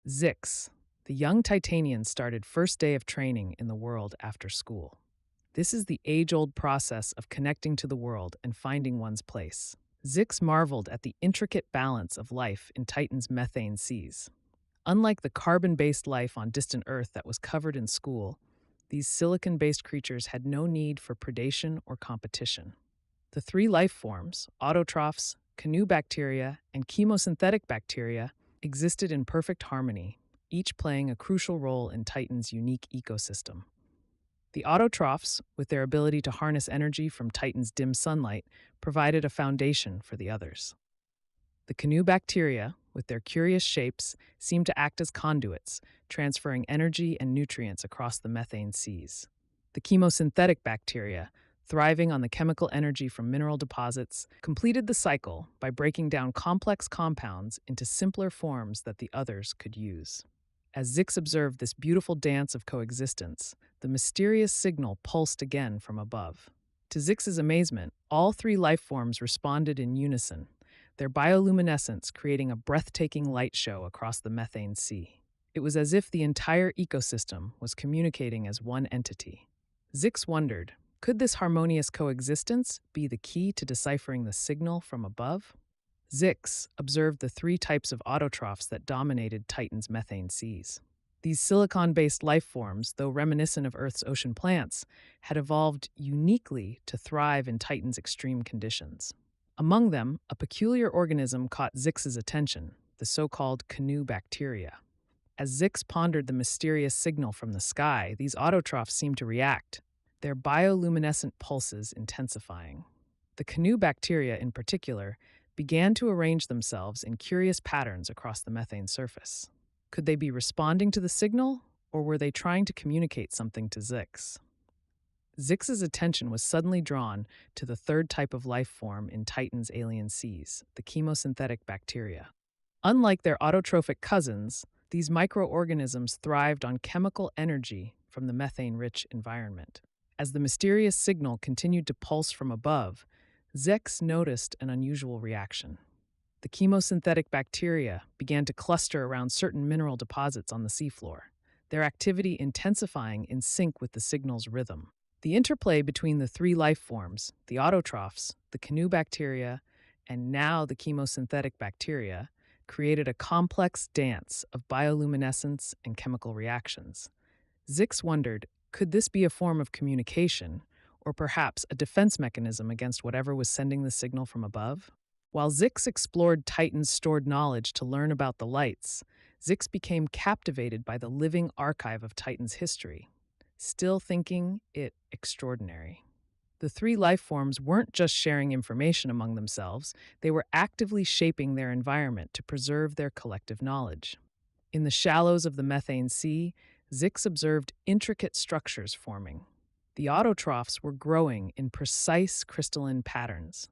Zix, the young Titanian started first day of training in the world after school. This is the age-old process of connecting to the world and finding one's place. Zix marveled at the intricate balance of life in Titan's methane seas. Unlike the carbon-based life on distant Earth that was covered in school, these silicon-based creatures had no need for predation or competition. The three life forms, autotrophs, canoe bacteria, and chemosynthetic bacteria, existed in perfect harmony, each playing a crucial role in Titan's unique ecosystem. The autotrophs, with their ability to harness energy from Titan's dim sunlight, provided a foundation for the others. The canoe bacteria, with their curious shapes, seemed to act as conduits, transferring energy and nutrients across the methane seas. The chemosynthetic bacteria, thriving on the chemical energy from mineral deposits, completed the cycle by breaking down complex compounds into simpler forms that the others could use. As Zix observed this beautiful dance of coexistence, the mysterious signal pulsed again from above. To Zix's amazement, all three life forms responded in unison, their bioluminescence creating a breathtaking light show across the methane sea. It was as if the entire ecosystem was communicating as one entity. Zix wondered, could this harmonious coexistence be the key to deciphering the signal from above? Zix observed the three types of autotrophs that dominated Titan's methane seas. These silicon-based life forms, though reminiscent of Earth's ocean plants, had evolved uniquely to thrive in Titan's extreme conditions. Among them, a peculiar organism caught Zix's attention, the so-called canoe bacteria. As Zix pondered the mysterious signal from the sky, these autotrophs seemed to react, their bioluminescent pulses intensifying. The canoe bacteria, in particular, began to arrange themselves in curious patterns across the methane surface. Could they be responding to the signal, or were they trying to communicate something to Zix? Zix's attention was suddenly drawn to the third type of life form in Titan's alien seas, the chemosynthetic bacteria. Unlike their autotrophic cousins, these microorganisms thrived on chemical energy from the methane-rich environment. As the mysterious signal continued to pulse from above, Zix noticed an unusual reaction. The chemosynthetic bacteria began to cluster around certain mineral deposits on the seafloor, their activity intensifying in sync with the signal's rhythm. The interplay between the three life forms, the autotrophs, the canoe bacteria, and now the chemosynthetic bacteria, created a complex dance of bioluminescence and chemical reactions. Zix wondered, could this be a form of communication, or perhaps a defense mechanism against whatever was sending the signal from above? While Zix explored Titan's stored knowledge to learn about the lights, Zix became captivated by the living archive of Titan's history, still thinking it extraordinary. The three life forms weren't just sharing information among themselves, they were actively shaping their environment to preserve their collective knowledge. In the shallows of the methane sea, Zix observed intricate structures forming. The autotrophs were growing in precise crystalline patterns,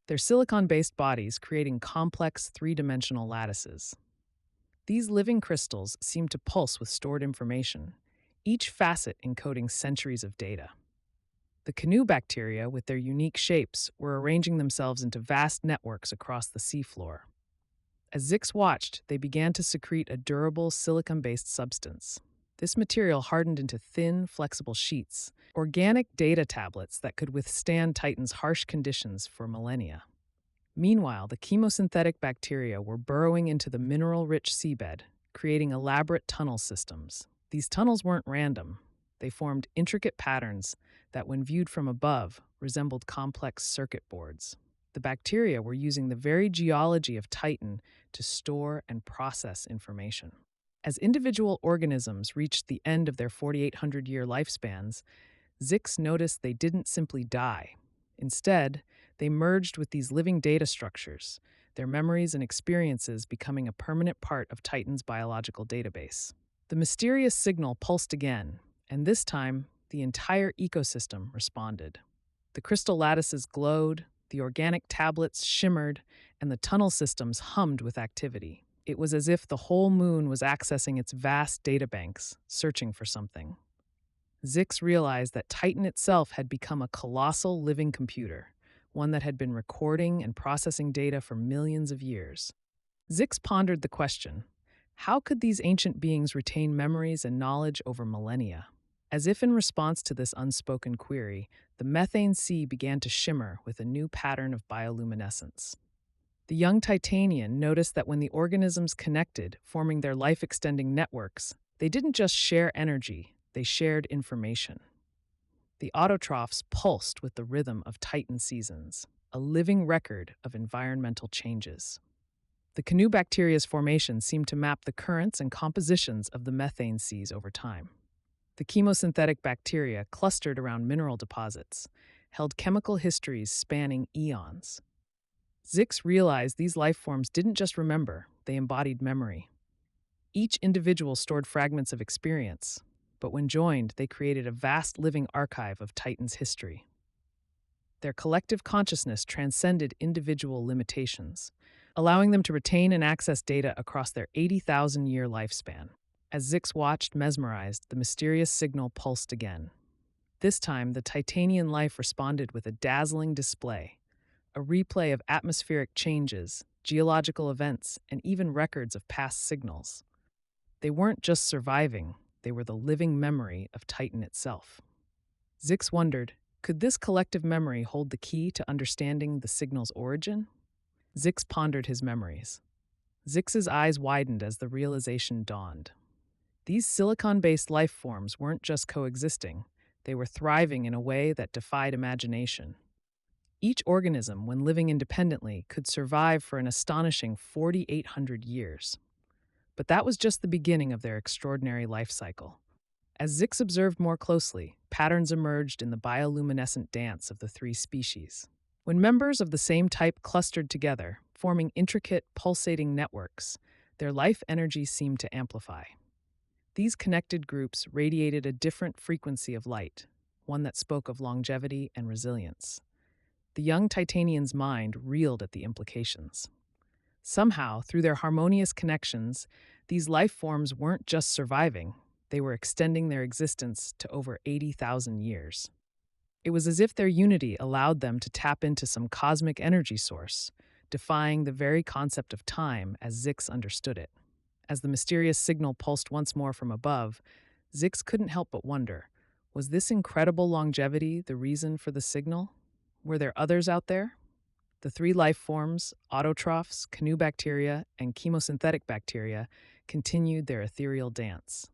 their silicon-based bodies creating complex three-dimensional lattices. These living crystals seemed to pulse with stored information, each facet encoding centuries of data. The canoe bacteria, with their unique shapes, were arranging themselves into vast networks across the seafloor. As Zix watched, they began to secrete a durable silicon-based substance. This material hardened into thin, flexible sheets, organic data tablets that could withstand Titan's harsh conditions for millennia. Meanwhile, the chemosynthetic bacteria were burrowing into the mineral-rich seabed, creating elaborate tunnel systems. These tunnels weren't random. They formed intricate patterns that, when viewed from above, resembled complex circuit boards. The bacteria were using the very geology of Titan to store and process information. As individual organisms reached the end of their 4,800-year lifespans, Zix noticed they didn't simply die. Instead, they merged with these living data structures, their memories and experiences becoming a permanent part of Titan's biological database. The mysterious signal pulsed again, and this time, the entire ecosystem responded. The crystal lattices glowed, the organic tablets shimmered, and the tunnel systems hummed with activity. It was as if the whole moon was accessing its vast databanks, searching for something. Zix realized that Titan itself had become a colossal living computer, one that had been recording and processing data for millions of years. Zix pondered the question, How could these ancient beings retain memories and knowledge over millennia? As if in response to this unspoken query, the methane sea began to shimmer with a new pattern of bioluminescence. The young Titanian noticed that when the organisms connected, forming their life extending networks, they didn't just share energy, they shared information. The autotrophs pulsed with the rhythm of Titan seasons, a living record of environmental changes. The canoe bacteria's formation seemed to map the currents and compositions of the methane seas over time. The chemosynthetic bacteria clustered around mineral deposits, held chemical histories spanning eons. Zix realized these life forms didn't just remember, they embodied memory. Each individual stored fragments of experience, but when joined, they created a vast living archive of Titan's history. Their collective consciousness transcended individual limitations, allowing them to retain and access data across their 80,000-year lifespan. As Zix watched, mesmerized, the mysterious signal pulsed again. This time, the Titanian life responded with a dazzling display, a replay of atmospheric changes, geological events, and even records of past signals. They weren't just surviving, they were the living memory of Titan itself. Zix wondered, could this collective memory hold the key to understanding the signal's origin? Zix pondered his memories. Zix's eyes widened as the realization dawned. These silicon-based life forms weren't just coexisting, they were thriving in a way that defied imagination. Each organism, when living independently, could survive for an astonishing 4,800 years. But that was just the beginning of their extraordinary life cycle. As Zix observed more closely, patterns emerged in the bioluminescent dance of the three species. When members of the same type clustered together, forming intricate, pulsating networks, their life energy seemed to amplify. These connected groups radiated a different frequency of light, one that spoke of longevity and resilience. The young Titanian's mind reeled at the implications. Somehow, through their harmonious connections, these life forms weren't just surviving, they were extending their existence to over 80,000 years. It was as if their unity allowed them to tap into some cosmic energy source, defying the very concept of time as Zix understood it. As the mysterious signal pulsed once more from above, Zix couldn't help but wonder, was this incredible longevity the reason for the signal? Were there others out there? The three life forms, autotrophs, canoe bacteria, and chemosynthetic bacteria, continued their ethereal dance.